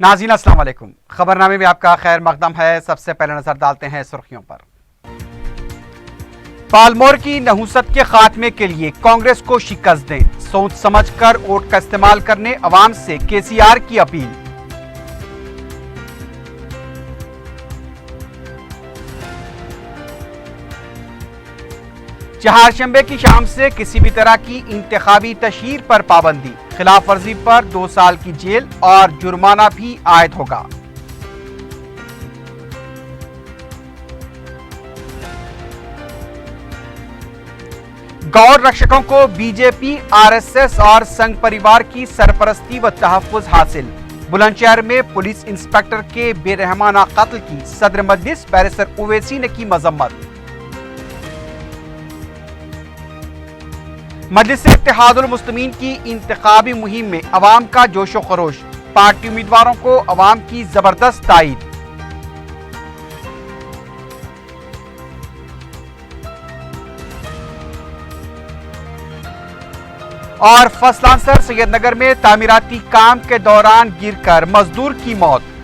नाज़रीन अस्सलाम वालेकुम। खबरनामे में आपका खैर मकदम है। सबसे पहले नजर डालते हैं सुर्खियों पर। पालमोर की नहुसत के खात्मे के लिए कांग्रेस को शिकस्त दें, सोच समझकर वोट का इस्तेमाल करने अवाम से केसीआर की अपील। चहारशंबे की शाम से किसी भी तरह की इंतखाबी तशहीर पर पाबंदी, खिलाफ वर्जी पर 2 साल की जेल और जुर्माना भी आयद होगा। गौर रक्षकों को बीजेपी, आरएसएस और संघ परिवार की सरपरस्ती व तहफ्फुज हासिल। बुलंदशहर में पुलिस इंस्पेक्टर के बेरहमाना कत्ल की सदर मजलिस बैरिस्टर ओवैसी ने की मजम्मत। मजलिस इत्तेहादुल मुस्लिमीन की इंतखाबी मुहिम में अवाम का जोशो खरोश, पार्टी उम्मीदवारों को अवाम की जबरदस्त ताईद। और फसलांसर सैयदनगर में तामीराती काम के दौरान गिरकर मजदूर की मौत।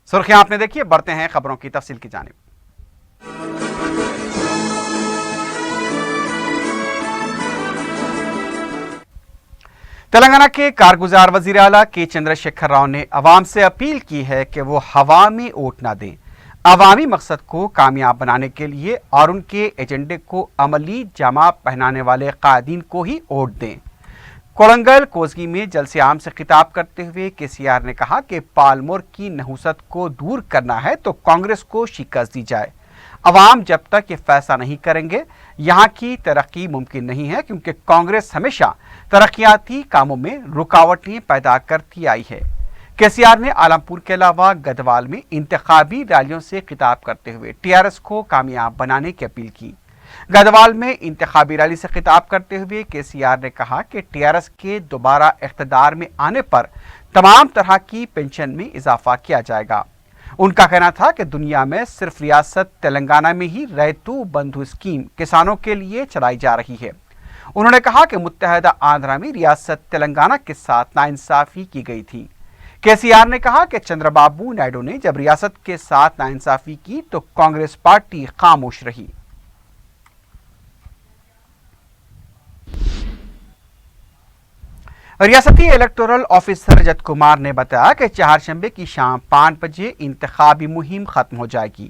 सुर्खियां आपने देखी, बढ़ते हैं खबरों की तफसील की जानिब। तेलंगाना के कारगुजार वजीर आला के चंद्रशेखर राव ने अवाम से अपील की है कि वो हवा में वोट न दें, अवामी मकसद को कामयाब बनाने के लिए और उनके एजेंडे को अमली जामा पहनाने वाले कायदीन को ही वोट दें। कोड़ंगल कोसगी में जलसे आम से खिताब करते हुए केसीआर ने कहा कि पालमोर की नहुसत को दूर करना है तो कांग्रेस को शिकस्त दी जाए। अवाम जब तक ये फैसला नहीं करेंगे यहाँ की तरक्की मुमकिन नहीं है, क्योंकि कांग्रेस हमेशा तरक्याती कामों में रुकावटें पैदा करती आई है। केसीआर ने आलमपुर के अलावा गढ़वाल में इंतखाबी रैलियों से खिताब करते हुए टीआरएस को कामयाब बनाने की अपील की। गढ़वाल में इंतखाबी रैली से खिताब करते हुए केसीआर ने कहा कि टीआरएस के दोबारा इख्तिदार में आने पर तमाम तरह की पेंशन में इजाफा किया जाएगा। उनका कहना था कि दुनिया में सिर्फ रियासत तेलंगाना में ही रैतु बंधु स्कीम किसानों के लिए चलाई जा रही है। उन्होंने कहा कि मुत्तहदा आंध्रा में रियासत तेलंगाना के साथ नाइंसाफी की गई थी। केसीआर ने कहा कि चंद्रबाबू नायडू ने जब रियासत के साथ नाइंसाफी की तो कांग्रेस पार्टी खामोश रही। रियासती इलेक्टोरल ऑफिसर रजत कुमार ने बताया कि चहारशंबे की शाम 5 बजे इंतखाबी मुहिम खत्म हो जाएगी।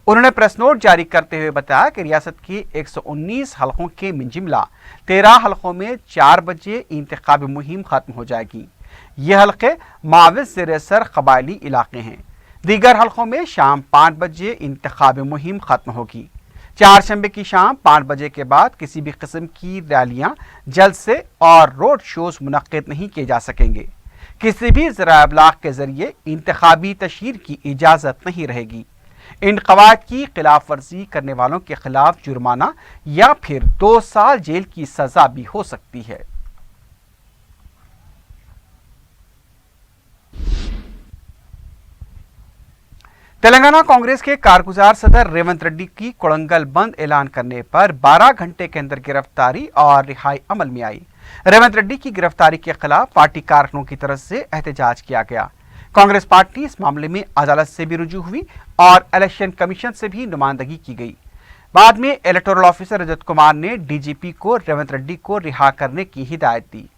उन्होंने प्रेस नोट जारी करते हुए बताया कि रियासत के 119 हलकों के मिंजिमला 13 हलकों में 4 बजे इंतखाबी मुहिम खत्म हो जाएगी। ये हलके माविज ज़ेर-ए-सर कबायली इलाके हैं। दीगर हलकों में शाम 5 बजे इंतखाबी मुहिम खत्म होगी। चहारशंबे की शाम 5 बजे के बाद किसी भी किस्म की रैलियां, जलसे और रोड शोज मुनक्किद नहीं किए जा सकेंगे। किसी भी ज़राए इब्लाग के जरिए इंतखाबी तशहीर की इजाज़त नहीं रहेगी। इन क़वायद की खिलाफ वर्जी करने वालों के खिलाफ जुर्माना या फिर 2 साल जेल की सजा भी हो सकती है। तेलंगाना कांग्रेस के कारगुजार सदर रेवंत रेड्डी की कोड़ंगल बंद ऐलान करने पर 12 घंटे के अंदर गिरफ्तारी और रिहाई अमल में आई। रेवंत रेड्डी की गिरफ्तारी के खिलाफ पार्टी कारकुनों की तरफ से एहतजाज किया गया। कांग्रेस पार्टी इस मामले में अदालत से भी रुजू हुई और इलेक्शन कमीशन से भी नुमाइंदगी की गई। बाद में इलेक्टोरल ऑफिसर रजत कुमार ने डीजीपी को रेवंत रेड्डी को रिहा करने की हिदायत दी।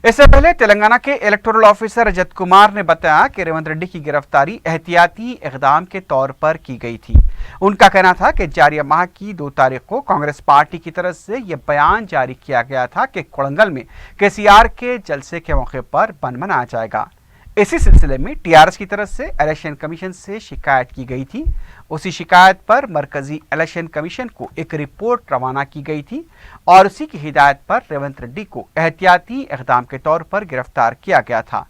इससे पहले तेलंगाना के इलेक्टोरल ऑफिसर रजत कुमार ने बताया कि रेवंत रेड्डी की गिरफ्तारी एहतियाती इक़दाम के तौर पर की गई थी। उनका कहना था कि जारी माह की 2 तारीख को कांग्रेस पार्टी की तरफ से यह बयान जारी किया गया था कि कोड़ंगल में केसीआर के जलसे के मौके पर बंद मनाया जाएगा। इसी सिलसिले में टीआरएस की तरफ से इलेक्शन कमीशन से शिकायत की गई थी। उसी शिकायत पर मरकजी इलेक्शन कमीशन को एक रिपोर्ट रवाना की गई थी और उसी की हिदायत पर रेवंत रेड्डी को एहतियाती इक़दाम के तौर पर गिरफ्तार किया गया था।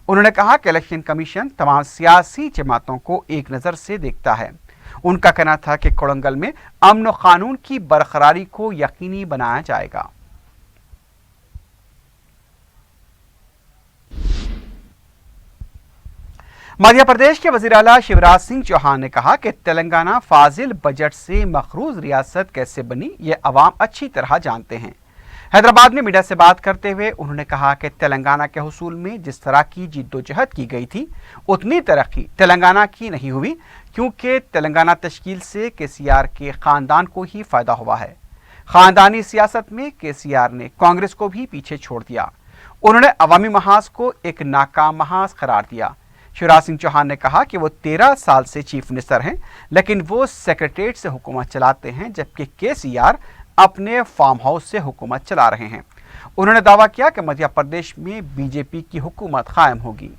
उन्होंने कहा कि इलेक्शन कमीशन तमाम सियासी जमातों को एक नज़र से देखता है। उनका कहना था कि कोड़ंगल में अमन व कानून की बरकरारी को यकीनी बनाया जाएगा। मध्य प्रदेश के वजीर आला शिवराज सिंह चौहान ने कहा कि तेलंगाना फाजिल बजट से मखरूज रियासत कैसे बनी, ये अवाम अच्छी तरह जानते हैं। हैदराबाद में मीडिया से बात करते हुए उन्होंने कहा कि तेलंगाना के हुसूल में जिस तरह की जिद्दोजहद की गई थी, उतनी तरक्की तेलंगाना की नहीं हुई, क्योंकि तेलंगाना तश्कील से केसीआर के खानदान को ही फायदा हुआ है। खानदानी सियासत में केसीआर ने कांग्रेस को भी पीछे छोड़ दिया। उन्होंने अवामी महाज को एक नाकाम महाज करार दिया। शिवराज सिंह चौहान ने कहा कि वो 13 साल से चीफ मिनिस्टर हैं, लेकिन वो सेक्रेटेरिएट से हुकूमत चलाते हैं, जबकि केसीआर अपने फार्म हाउस से हुकूमत चला रहे हैं। उन्होंने दावा किया कि मध्य प्रदेश में बीजेपी की हुकूमत कायम होगी।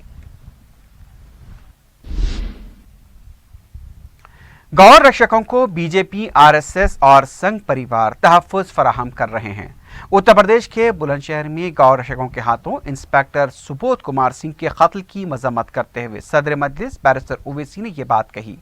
गौ रक्षकों को बीजेपी, आरएसएस और संघ परिवार तहफ़्फ़ुज़ फराहम कर रहे हैं। उत्तर प्रदेश के बुलंदशहर में गौ रक्षकों के हाथों इंस्पेक्टर सुबोध कुमार सिंह के कत्ल की मजम्मत करते हुए सदर मजलिस बैरिस्टर ओवैसी ने यह बात कही।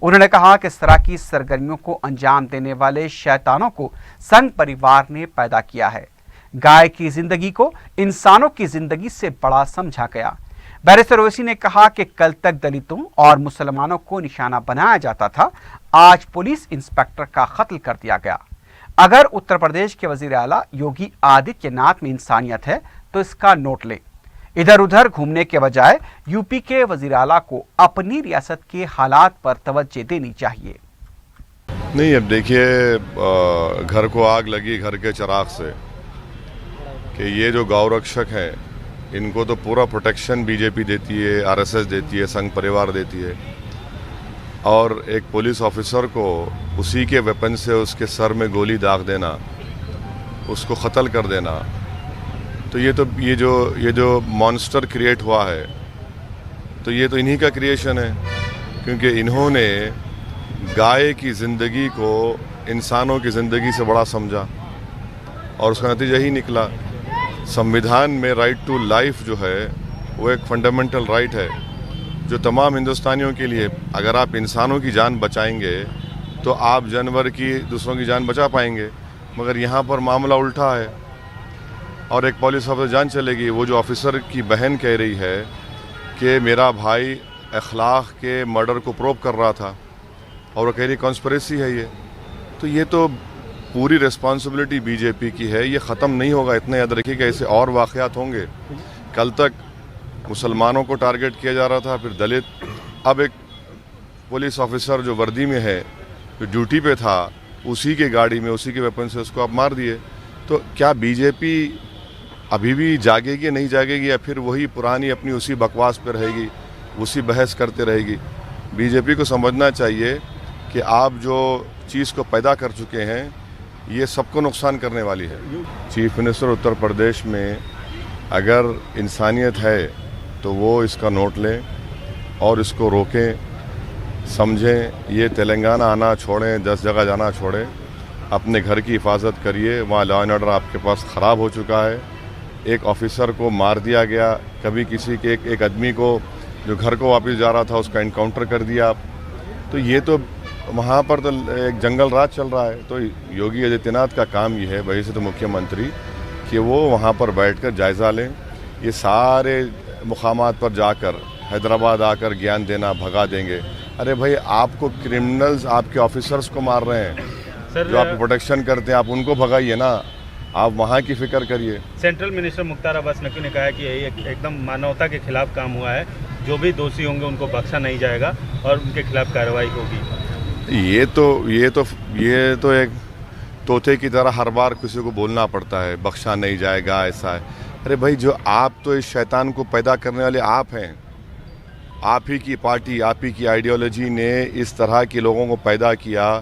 उन्होंने कहा कि इस तरह की सरगर्मियों को अंजाम देने वाले शैतानों को संघ परिवार ने पैदा किया है। गाय की जिंदगी को इंसानों की जिंदगी से बड़ा समझा गया। बैरिस्टर ओवैसी ने कहा कि कल तक दलितों और मुसलमानों को निशाना बनाया जाता था, आज पुलिस इंस्पेक्टर का कत्ल कर दिया गया। अगर उत्तर प्रदेश के वजीर आला योगी आदित्यनाथ में इंसानियत है तो इसका नोट लें। इधर उधर घूमने के बजाय यूपी के वजीर आला को अपनी रियासत के हालात पर तवज्जो देनी चाहिए। नहीं, अब देखिए, घर को आग लगी घर के चिराग से कि ये जो गौ रक्षक हैं, इनको तो पूरा प्रोटेक्शन बीजेपी देती है, आरएसएस देती है, संघ परिवार देती है, और एक पुलिस ऑफिसर को उसी के वेपन से उसके सर में गोली दाग देना, उसको कत्ल कर देना, तो ये जो मॉन्स्टर क्रिएट हुआ है, तो ये तो इन्हीं का क्रिएशन है, क्योंकि इन्होंने गाय की ज़िंदगी को इंसानों की ज़िंदगी से बड़ा समझा और उसका नतीजा ही निकला। संविधान में राइट टू लाइफ जो है वो एक फंडामेंटल राइट है जो तमाम हिंदुस्तानियों के लिए। अगर आप इंसानों की जान बचाएंगे तो आप जानवर की, दूसरों की जान बचा पाएंगे, मगर यहाँ पर मामला उल्टा है और एक पुलिस ऑफिसर जान चलेगी। वो जो ऑफिसर की बहन कह रही है कि मेरा भाई अखलाक के मर्डर को प्रूव कर रहा था और वो कह रही कॉन्स्पिरेसी है ये, तो ये तो पूरी रिस्पॉन्सिबिलिटी बीजेपी की है। ये ख़त्म नहीं होगा, इतना याद रखिए कि ऐसे और वाक़यात होंगे। कल तक मुसलमानों को टारगेट किया जा रहा था, फिर दलित, अब एक पुलिस ऑफिसर जो वर्दी में है, जो ड्यूटी पे था, उसी के गाड़ी में उसी के वेपन से उसको आप मार दिए। तो क्या बीजेपी अभी भी जागेगी, नहीं जागेगी, या फिर वही पुरानी अपनी उसी बकवास पे रहेगी, उसी बहस करते रहेगी? बीजेपी को समझना चाहिए कि आप जो चीज़ को पैदा कर चुके हैं ये सबको नुकसान करने वाली है। चीफ मिनिस्टर उत्तर प्रदेश में अगर इंसानियत है तो वो इसका नोट लें और इसको रोकें, समझें। ये तेलंगाना आना छोड़ें, 10 जगह जाना छोड़ें, अपने घर की हिफाजत करिए। वहाँ लॉ एंड ऑर्डर आपके पास ख़राब हो चुका है। एक ऑफिसर को मार दिया गया, कभी किसी के एक आदमी को जो घर को वापस जा रहा था उसका इनकाउंटर कर दिया आप। तो ये तो वहाँ पर तो एक जंगल राज चल रहा है। तो योगी आदित्यनाथ का काम ये है, वही से तो मुख्यमंत्री, कि वो वहाँ पर बैठकर जायज़ा लें। ये सारे मुकामात पर जाकर हैदराबाद आकर ज्ञान देना भगा देंगे। अरे भाई, आपको क्रिमिनल्स आपके ऑफिसर्स को मार रहे हैं सर, जो आपको प्रोटेक्शन करते हैं, आप उनको भगाइए ना, आप वहाँ की फिक्र करिए। सेंट्रल मिनिस्टर मुख्तार अब्बास नकवी ने कहा है कि ये एकदम मानवता के खिलाफ काम हुआ है, जो भी दोषी होंगे उनको बख्शा नहीं जाएगा और उनके खिलाफ कार्रवाई होगी। ये तो एक तोते की तरह हर बार किसी को बोलना पड़ता है, बख्शा नहीं जाएगा, ऐसा है। अरे भाई, जो आप तो इस शैतान को पैदा करने वाले आप हैं। आप ही की पार्टी, आप ही की आइडियोलॉजी ने इस तरह के लोगों को पैदा किया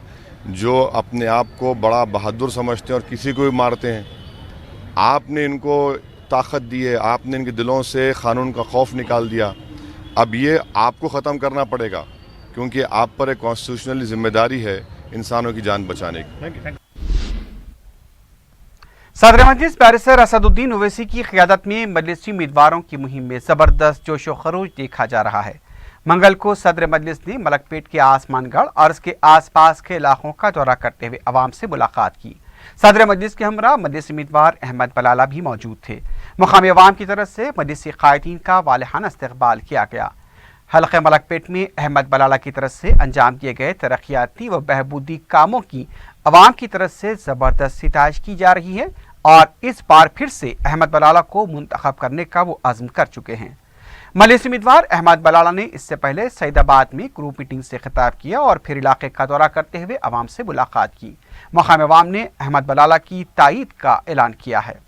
जो अपने आप को बड़ा बहादुर समझते हैं और किसी को भी मारते हैं। आपने इनको ताकत दी है, आपने इनके दिलों से कानून का खौफ निकाल दिया। अब ये आपको ख़त्म करना पड़ेगा, क्योंकि आप पर एक कॉन्स्टिट्यूशनल जिम्मेदारी है इंसानों की जान बचाने की। सदर मजलिस बैरिस्टर असदुद्दीन ओवैसी की क़ियादत में मजलिसी उम्मीदवारों की मुहिम में ज़बरदस्त जोशो खरोश देखा जा रहा है। मंगल को सदर मजलिस ने मलकपेट के आसमानगढ़ और इसके आसपास के इलाकों का दौरा करते हुए अवाम से मुलाकात की। सदर मजलिस के हमरा मजलिसी उम्मीदवार अहमद बलाला भी मौजूद थे। मुकामी अवाम की तरफ से मजलिसी कायदीन का वालिहाना इस्तकबाल किया गया। हल्के मलकपेट में अहमद बलाला की तरफ से अंजाम दिए गए तरक्याती व बहबूदी कामों की अवाम की तरफ से ज़बरदस्त सिताइश की जा रही है और इस बार फिर से अहमद बलाला को मुंतखब करने का वो अज़्म कर चुके हैं। मलिसी उम्मीदवार अहमद बलाला ने इससे पहले सईदाबाद में ग्रुप मीटिंग से खिताब किया और फिर इलाके का दौरा करते हुए अवाम से मुलाकात की। मकामी अवाम ने अहमद बलाला की तायीद का ऐलान किया है।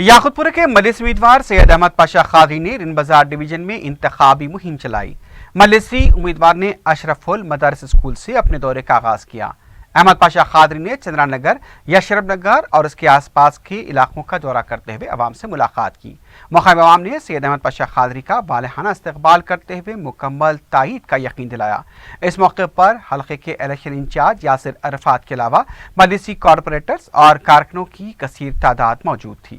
याकुतपुर के मलिसी उम्मीदवार सैयद अहमद पाशा खादी ने रिन बाजार डिवीजन में इंतखाबी मुहिम चलाई। मलिसी उम्मीदवार ने अशरफुल मदरस स्कूल से अपने दौरे का आगाज किया। अहमद पाशा खादरी ने चंद्रा नगर, यशरफ नगर और उसके आसपास के इलाकों का दौरा करते हुए अवाम से मुलाकात की। मकामी अवाम ने सैयद अहमद पाशा खादरी का बालिहाना इस्तकबाल करते हुए मुकम्मल तायीद का यकीन दिलाया। इस मौके पर हल्के के इलेक्शन इंचार्ज यासिर अरफात के अलावा मलिसी कॉरपोरेटर्स और कारकुनों की कसीर तादाद मौजूद थी।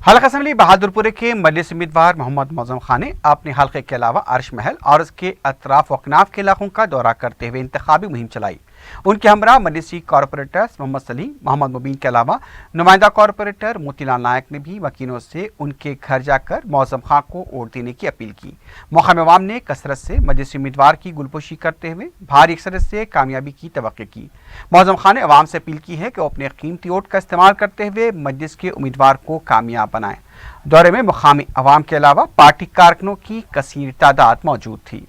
हल्का असम्बली बहादुरपुर के मलिसी उम्मीदवार मोहम्मद मौजम खान ने अपने हल्के के अलावा अर्श महल और उसके अतराफ वकनाफ के इलाकों का दौरा करते हुए इंतखाबी मुहिम चलाई। उनके हमरा मलिसी कॉरपोरेटर्स मोहम्मद सलीम, मोहम्मद मुबीन के अलावा नुमाइंदा कॉरपोरेटर मोतीलाल नायक ने भी वकीलों से उनके घर जाकर मौजम खान को वोट देने की अपील की। मकामी अवाम ने कसरत से मलिसी उम्मीदवार की गुलपोशी करते हुए भारी अक्सरियत से कामयाबी की तवक्को की। मौजम खान ने अवाम से अपील की है कि वो अपने कीमती वोट का इस्तेमाल करते हुए मजलिस के उम्मीदवार को कामयाब बनाएं। दौरे में मुकामी अवाम के अलावा पार्टी कारकुनों की कसीर तादाद मौजूद थी।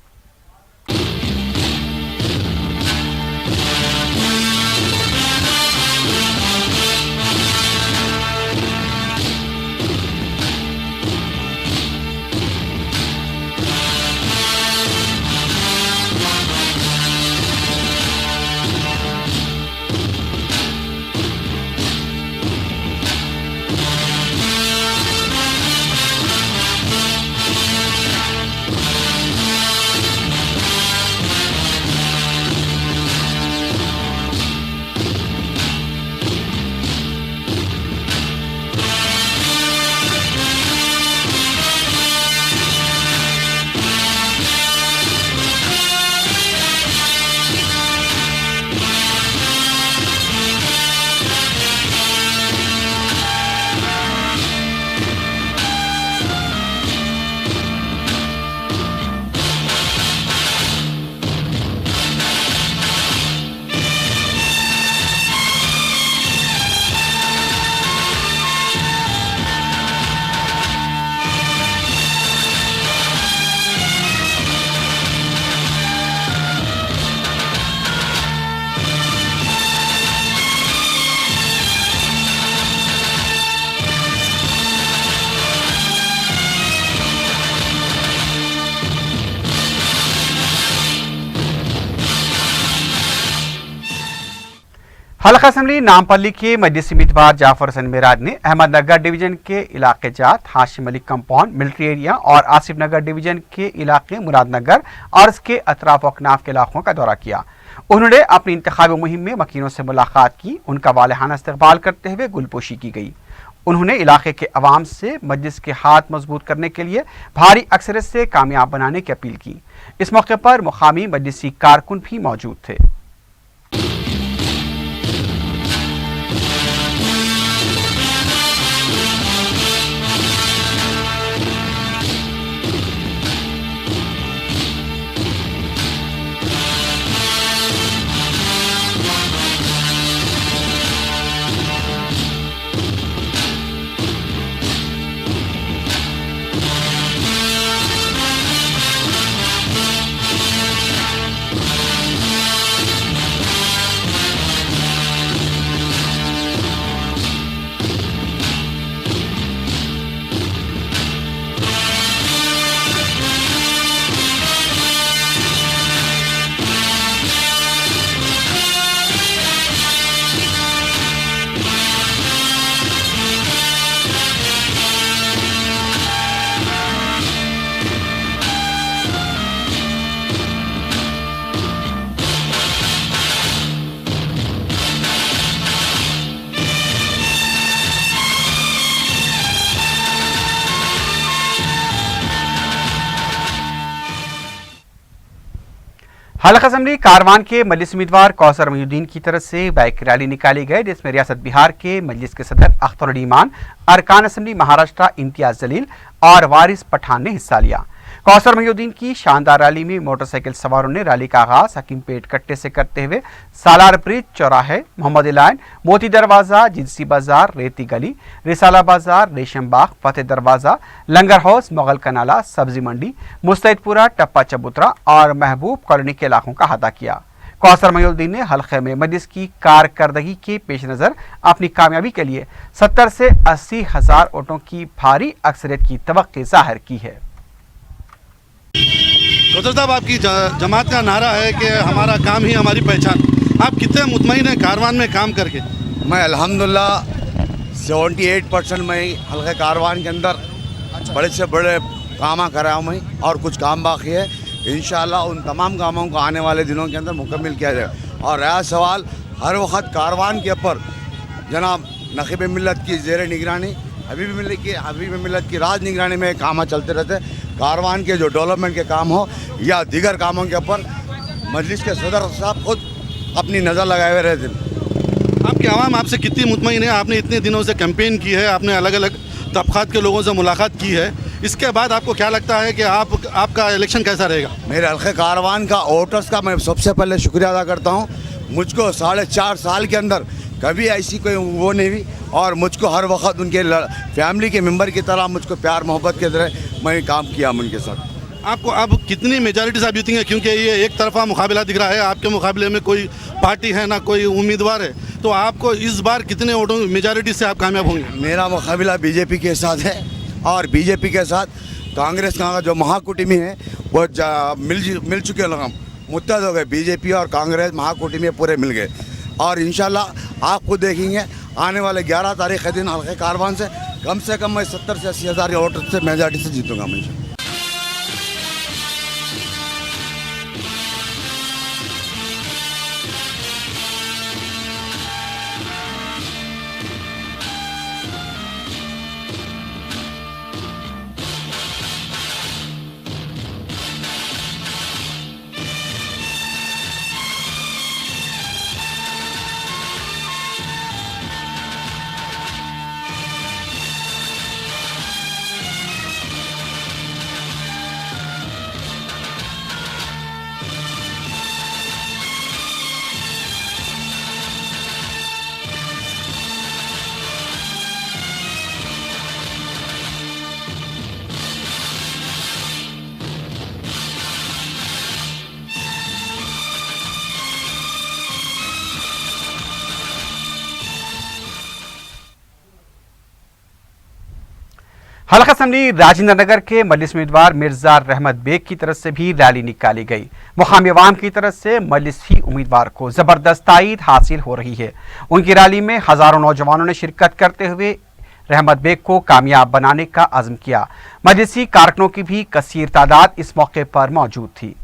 हल्का असम्बली नामपल्ली के मजलिसी उम्मीदवार जाफर हसन मेराज ने अहमदनगर डिवीजन के इलाके जात, Hashim Ali compound, military area और आसिफ नगर डिवीजन के इलाके मुरादनगर और इसके अतराफ अकनाफ के इलाकों का दौरा किया। उन्होंने अपनी इंतखाबी मुहिम में मकीनों से मुलाकात की, उनका वालेहाना इस्तकबाल करते हुए गुलपोशी की गई। उन्होंने इलाके के अवाम से मजलिस के हाथ मजबूत करने के लिए भारी अक्सरियत से कामयाब बनाने की अपील की। इस मौके पर मुकामी मजलिसी कारकुन भी मौजूद थे। हल्का असम्बली कारवान के मजलिस उम्मीदवार कौसर मोहिउद्दीन की तरफ से बाइक रैली निकाली गई, जिसमें रियासत बिहार के मजलिस के सदर अख्तर ईमान, अरकान असम्बली महाराष्ट्र इम्तियाज जलील और वारिस पठान ने हिस्सा लिया। कौसर मोहिउद्दीन की शानदार रैली में मोटरसाइकिल सवारों ने रैली का आगाज हकीमपेट कट्टे से करते हुए सालार ब्रिज चौराहे, मोहम्मद लाइन, मोती दरवाजा, जिंसी बाजार, रेती गली, रिसाला बाजार, रेशम बाग, फतेह दरवाजा, लंगर हाउस, मुगल कनाला, सब्जी मंडी, मुस्तैदपुरा, टप्पा चबूतरा और महबूब कॉलोनी के इलाकों का अहाता किया। कौसर मोहिउद्दीन ने हल्के में मजलिस की कारकर्दगी के पेश नज़र अपनी कामयाबी के लिए 70 से 80 हजार वोटों की भारी अक्सरियत की तवक्की जाहिर की है। कौसर साहब, आपकी जमात का नारा है कि हमारा काम ही हमारी पहचान। आप कितने मुतमईन हैं कारवान में काम करके? मैं अल्हम्दुलिल्लाह 78% मैं हल्के कारवान के अंदर बड़े से बड़े काम करा हूँ मैं, और कुछ काम बाकी है। इंशाअल्लाह उन तमाम कामों को आने वाले दिनों के अंदर मुकम्मल किया जाएगा। और रहा सवाल हर वक्त कारवान के ऊपर जनाब नखीब मिल्लत की ज़ेर निगरानी, हबीब मिल्लत की राज निगरानी में काम चलते रहते। कारवान के जो डेवलपमेंट के काम हो या दीगर कामों के ऊपर मजलिस के सदर साहब खुद अपनी नज़र लगाए हुए रहते हैं। आपकी आवाम आपसे कितनी मुतमईन है? आपने इतने दिनों से कैंपेन की है, आपने अलग अलग तबक़ात के लोगों से मुलाकात की है, इसके बाद आपको क्या लगता है कि आपका इलेक्शन कैसा रहेगा? मेरे हल्के कारवान का वोटर्स का मैं सबसे पहले शुक्रिया अदा करता हूँ। मुझको 4.5 साल के अंदर कभी ऐसी कोई वो नहीं हुई, और मुझको हर वक्त उनके फैमिली के मेंबर की तरह मुझको प्यार मोहब्बत के तरह मैं काम किया उनके साथ। आपको अब कितनी मेजॉरिटी से आप जीतेंगे? क्योंकि ये एक तरफा मुकाबला दिख रहा है, आपके मुकाबले में कोई पार्टी है ना कोई उम्मीदवार है, तो आपको इस बार कितने वोटों मेजॉरिटी से आप कामयाब होंगे? मेरा मुकाबला बीजेपी के साथ है, और बीजेपी के साथ कांग्रेस का जो महाकूटमी है वो मिल चुके लोग मुत्तहद हो गए। बीजेपी और कांग्रेस महाकूटमी पूरे मिल गए, और इंशाल्लाह आप खुद देखेंगे आने वाले 11 तारीख के दिन हल्के कारवान से कम मैं 70 से 80 हज़ार वोटर से मेजॉरिटी से जीतूंगा मैं। हल्का असम्बली राजेंद्र नगर के मजलिस उम्मीदवार मिर्जा रहमत बेग की तरफ से भी रैली निकाली गई। मुकामी अवाम की तरफ से मजलिसी उम्मीदवार को जबरदस्त ताईद हासिल हो रही है। उनकी रैली में हजारों नौजवानों ने शिरकत करते हुए रहमत बेग को कामयाब बनाने का अज़्म किया। मजलिसी कारकुनों की भी कसीर तादाद इस मौके पर मौजूद थी।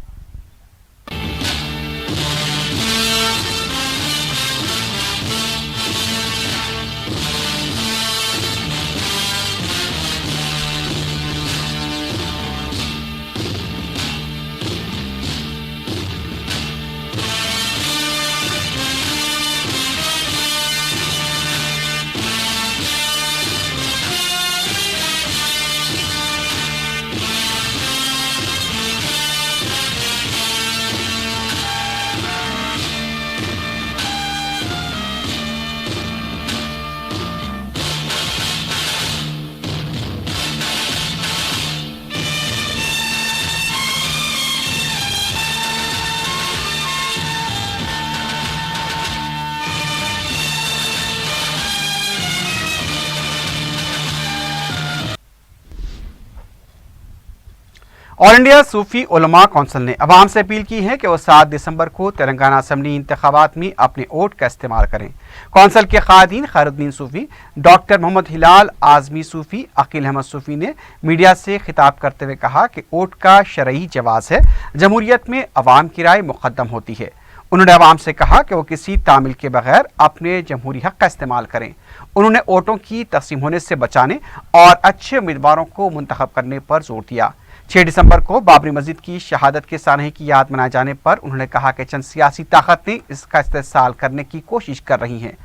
ऑल इंडिया सूफी उलमा कौंसिल ने अवाम से अपील की है कि वो 7 दिसंबर को तेलंगाना असम्बली इंतखाबात में अपने वोट का इस्तेमाल करें। कौंसिल के कायदीन खैरुद्दीन सूफी, डॉक्टर मोहम्मद हिलाल आजमी सूफी, अकील अहमद सूफी ने मीडिया से खिताब करते हुए कहा कि वोट का शरई जवाज़ है। जमहूरियत में अवाम की राय मुकद्दम होती है। उन्होंने अवाम से कहा कि वो किसी तामिल के बगैर अपने जमहूरी हक का इस्तेमाल करें। उन्होंने वोटों की तकसीम होने से बचाने और अच्छे उम्मीदवारों को मुंतखब करने पर जोर दिया। 6 दिसंबर को बाबरी मस्जिद की शहादत के सानहे की याद मनाए जाने पर उन्होंने कहा कि चंद सियासी ताकतें इसका इस्तेसाल करने की कोशिश कर रही हैं।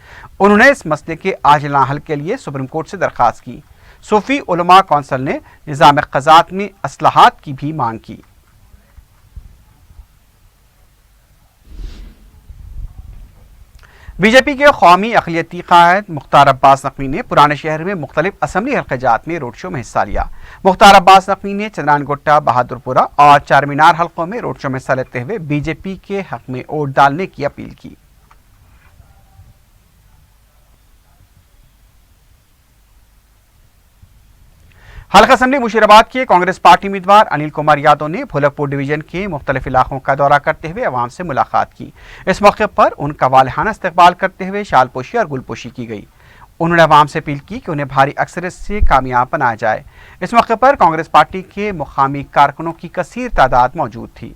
उन्होंने इस मसले के आजिला हल के लिए सुप्रीम कोर्ट से दरख्वास्त की। सूफी उलमा कौंसिल ने निज़ाम क़ज़ात में असलाहत की भी मांग की। बीजेपी के कौमी अक़लियती क़ायद मुख्तार अब्बास नक़वी ने पुराने शहर में मुख्तलिफ असम्बली हल्क़ात में रोड शो में हिस्सा लिया। मुख्तार अब्बास नक़वी ने चंद्रानगुट्टा, बहादुरपुरा और चारमीनार हल्कों में रोड शो में हिस्सा लेते हुए बीजेपी के हक में वोट डालने की अपील की। हल्का असम्बली मुशीराबाद के कांग्रेस पार्टी उम्मीदवार अनिल कुमार यादव ने भोलकपुर डिवीजन के मुख्तलिफ इलाकों का दौरा करते हुए अवाम से मुलाकात की। इस मौके पर उनका वालिहाना इस्तकबाल करते हुए शालपोशी और गुलपोशी की गई। उन्होंने अवाम से अपील की कि उन्हें भारी अक्सरियत से कामयाब बनाया जाए। इस मौके पर कांग्रेस पार्टी के मुकामी कारकुनों की कसीर तादाद मौजूद थी।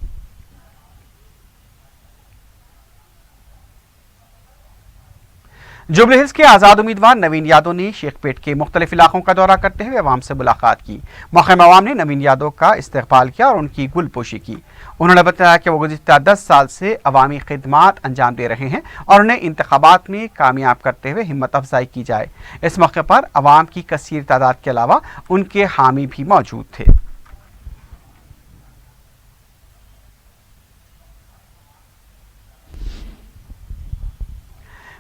जुबली हिल्स के आज़ाद उम्मीदवार नवीन यादव ने शेखपेट के मुख्तलिफ इलाकों का दौरा करते हुए अवाम से मुलाकात की। मौके में अवाम ने नवीन यादव का इस्तकबाल किया और उनकी गुलपोशी की। उन्होंने बताया कि वो गुज़िश्ता 10 साल से अवामी खिदमात अंजाम दे रहे हैं और उन्हें इंतखाबात में कामयाब करते हुए हिम्मत अफजाई की जाए। इस मौके पर अवाम की कसीर तादाद के अलावा उनके हामी भी मौजूद थे।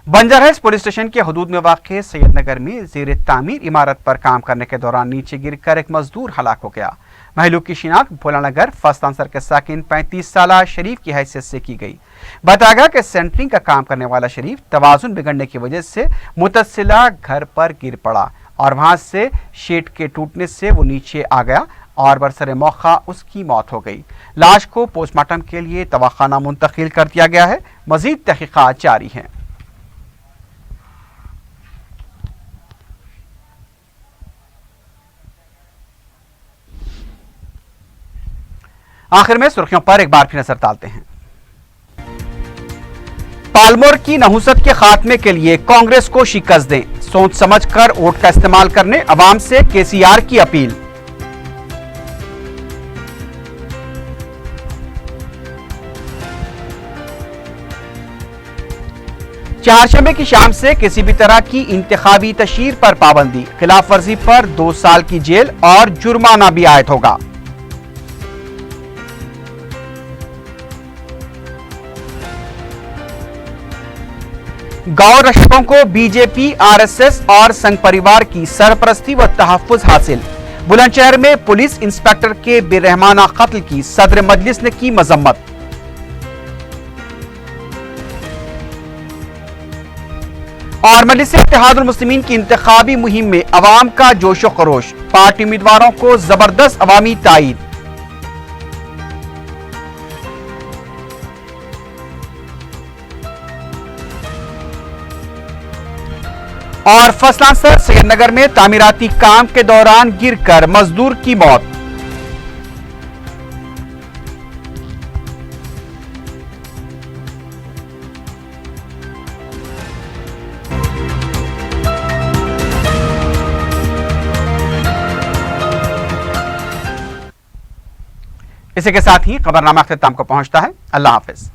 बंजर हिल्स पुलिस स्टेशन के हदूद में वाक़े सैयदनगर में ज़ेर तामीर इमारत पर काम करने के दौरान नीचे गिरकर एक मजदूर हलाक हो गया। महलूक की शिनाख्त भोलानगर फर्स्ट आंसर के साकिन 35 साला शरीफ की हैसियत से की गई। बताया गया कि सेंटरिंग का काम करने वाला शरीफ तवाज़ुन बिगड़ने की वजह से मुतसिला घर पर गिर पड़ा और वहां से शेड के टूटने से वो नीचे आ गया और बरसरे मौका उसकी मौत हो गई। लाश को पोस्टमार्टम के लिए तवाखाना मुंतकिल कर दिया गया है। मजीद तहकीकात जारी हैं। आखिर में सुर्खियों पर एक बार फिर नजर डालते हैं। पालमोर की नहुसत के खात्मे के लिए कांग्रेस को शिकस्त दें, सोच समझकर वोट का इस्तेमाल करने अवाम से केसीआर की अपील। चारशंबे की शाम से किसी भी तरह की इंतखाबी तशहीर पर पाबंदी, खिलाफ वर्जी पर 2 साल की जेल और जुर्माना भी आयद होगा। गांव रक्षकों को बीजेपी, आरएसएस और संघ परिवार की सरपरस्ती व तहफ्फुज हासिल। बुलंदशहर में पुलिस इंस्पेक्टर के बेरहमाना कत्ल की सदर मजलिस ने की मजम्मत। और मजलिस इत्तेहादुल मुस्लिमीन की इंतखाबी मुहिम में अवाम का जोशो खरोश। पार्टी उम्मीदवारों को जबरदस्त अवामी ताईद। और फसलांसर सैयदनगर में तामीराती काम के दौरान गिरकर मजदूर की मौत। इसी के साथ ही खबरनामा अख्तिताम को पहुंचता है। अल्लाह हाफिज।